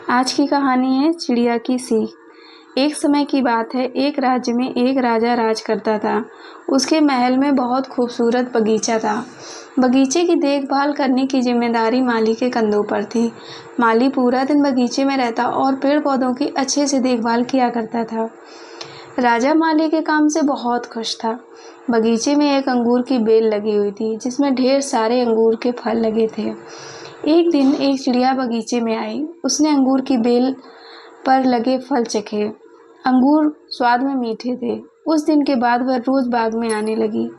आज की कहानी है चिड़िया की सीख। एक समय की बात है, एक राज्य में एक राजा राज करता था। उसके महल में बहुत खूबसूरत बगीचा था। बगीचे की देखभाल करने की जिम्मेदारी माली के कंधों पर थी। माली पूरा दिन बगीचे में रहता और पेड़ पौधों की अच्छे से देखभाल किया करता था। राजा माली के काम से बहुत खुश था। बगीचे में एक अंगूर की बेल लगी हुई थी, जिसमें ढेर सारे अंगूर के फल लगे थे। एक दिन एक चिड़िया बगीचे में आई। उसने अंगूर की बेल पर लगे फल चखे। अंगूर स्वाद में मीठे थे। उस दिन के बाद वह रोज बाग में आने लगी।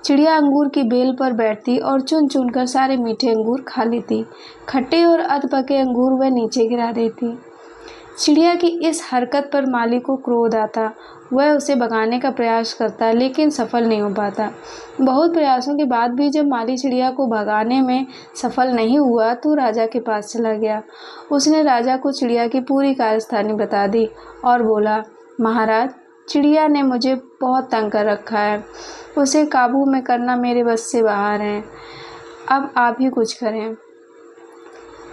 चिड़िया अंगूर की बेल पर बैठती और चुन चुन कर सारे मीठे अंगूर खा लेती। खट्टे और अध पके अंगूर वह नीचे गिरा देती। चिड़िया की इस हरकत पर माली को क्रोध आता। वह उसे भगाने का प्रयास करता, लेकिन सफल नहीं हो पाता। बहुत प्रयासों के बाद भी जब माली चिड़िया को भगाने में सफल नहीं हुआ तो राजा के पास चला गया। उसने राजा को चिड़िया की पूरी कार्यस्तानी बता दी और बोला, महाराज, चिड़िया ने मुझे बहुत तंग कर रखा है। उसे काबू में करना मेरे बस से बाहर है। अब आप ही कुछ करें।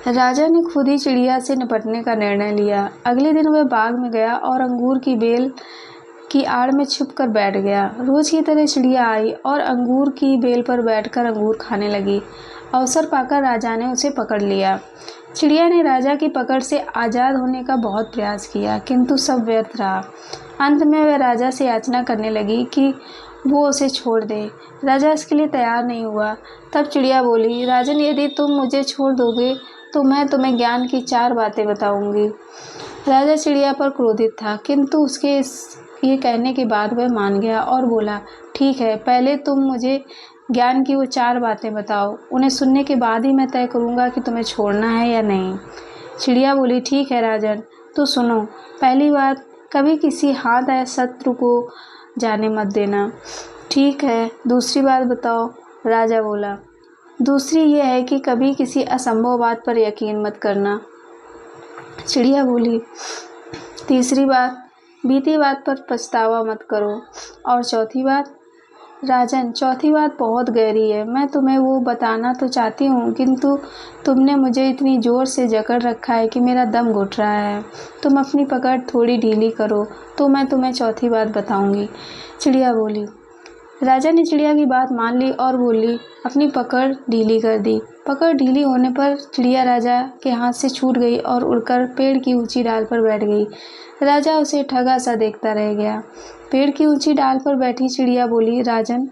राजा ने खुद ही चिड़िया से निपटने का निर्णय लिया। अगले दिन वह बाग में गया और अंगूर की बेल की आड़ में छुप कर बैठ गया। रोज की तरह चिड़िया आई और अंगूर की बेल पर बैठकर अंगूर खाने लगी। अवसर पाकर राजा ने उसे पकड़ लिया। चिड़िया ने राजा की पकड़ से आज़ाद होने का बहुत प्रयास किया, किंतु सब व्यर्थ रहा। अंत में वह राजा से याचना करने लगी कि वो उसे छोड़ दे। राजा इसके लिए तैयार नहीं हुआ। तब चिड़िया बोली, राजन, यदि तुम मुझे छोड़ दोगे तो मैं तुम्हें ज्ञान की 4 बातें बताऊंगी। राजा चिड़िया पर क्रोधित था, किंतु उसके ये कहने के बाद वह मान गया और बोला, ठीक है, पहले तुम मुझे ज्ञान की वो 4 बातें बताओ। उन्हें सुनने के बाद ही मैं तय करूंगा कि तुम्हें छोड़ना है या नहीं। चिड़िया बोली, ठीक है राजन, तो सुनो। पहली बात, कभी किसी हाथ आए शत्रु को जाने मत देना। ठीक है, दूसरी बात बताओ। राजा बोला, दूसरी यह है कि कभी किसी असंभव बात पर यकीन मत करना। चिड़िया बोली, तीसरी बात, बीती बात पर पछतावा मत करो। और चौथी बात, राजन, चौथी बात बहुत गहरी है। मैं तुम्हें वो बताना तो चाहती हूँ, किंतु तुमने मुझे इतनी ज़ोर से जकड़ रखा है कि मेरा दम घुट रहा है। तुम अपनी पकड़ थोड़ी ढीली करो तो मैं तुम्हें चौथी बात बताऊँगी। चिड़िया बोली। राजा ने चिड़िया की बात मान ली और बोली, अपनी पकड़ ढीली कर दी। पकड़ ढीली होने पर चिड़िया राजा के हाथ से छूट गई और उड़कर पेड़ की ऊंची डाल पर बैठ गई। राजा उसे ठगा सा देखता रह गया। पेड़ की ऊंची डाल पर बैठी चिड़िया बोली, राजन,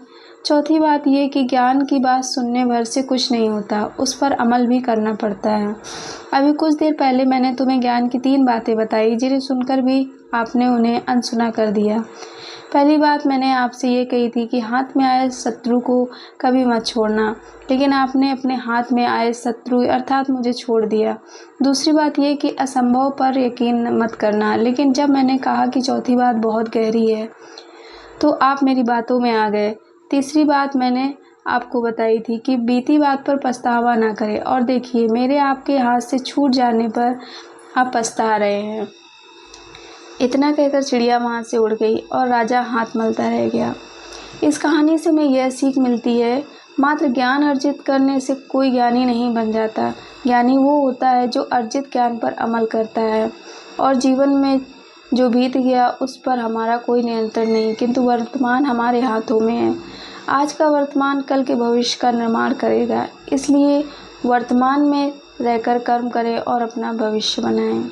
चौथी बात यह कि ज्ञान की बात सुनने भर से कुछ नहीं होता, उस पर अमल भी करना पड़ता है। अभी कुछ देर पहले मैंने तुम्हें ज्ञान की 3 बातें बताई, जिन्हें सुनकर भी आपने उन्हें अनसुना कर दिया। पहली बात मैंने आपसे ये कही थी कि हाथ में आए शत्रु को कभी मत छोड़ना, लेकिन आपने अपने हाथ में आए शत्रु अर्थात मुझे छोड़ दिया। दूसरी बात ये कि असंभव पर यकीन मत करना, लेकिन जब मैंने कहा कि चौथी बात बहुत गहरी है तो आप मेरी बातों में आ गए। तीसरी बात मैंने आपको बताई थी कि बीती बात पर पछतावा ना करें, और देखिए, मेरे आपके हाथ से छूट जाने पर आप पछता रहे हैं। इतना कहकर चिड़िया वहाँ से उड़ गई और राजा हाथ मलता रह गया। इस कहानी से हमें यह सीख मिलती है, मात्र ज्ञान अर्जित करने से कोई ज्ञानी नहीं बन जाता। ज्ञानी वो होता है जो अर्जित ज्ञान पर अमल करता है, और जीवन में जो बीत गया उस पर हमारा कोई नियंत्रण नहीं, किंतु वर्तमान हमारे हाथों में है। आज का वर्तमान कल के भविष्य का निर्माण करेगा, इसलिए वर्तमान में रहकर कर्म करें और अपना भविष्य बनाएं।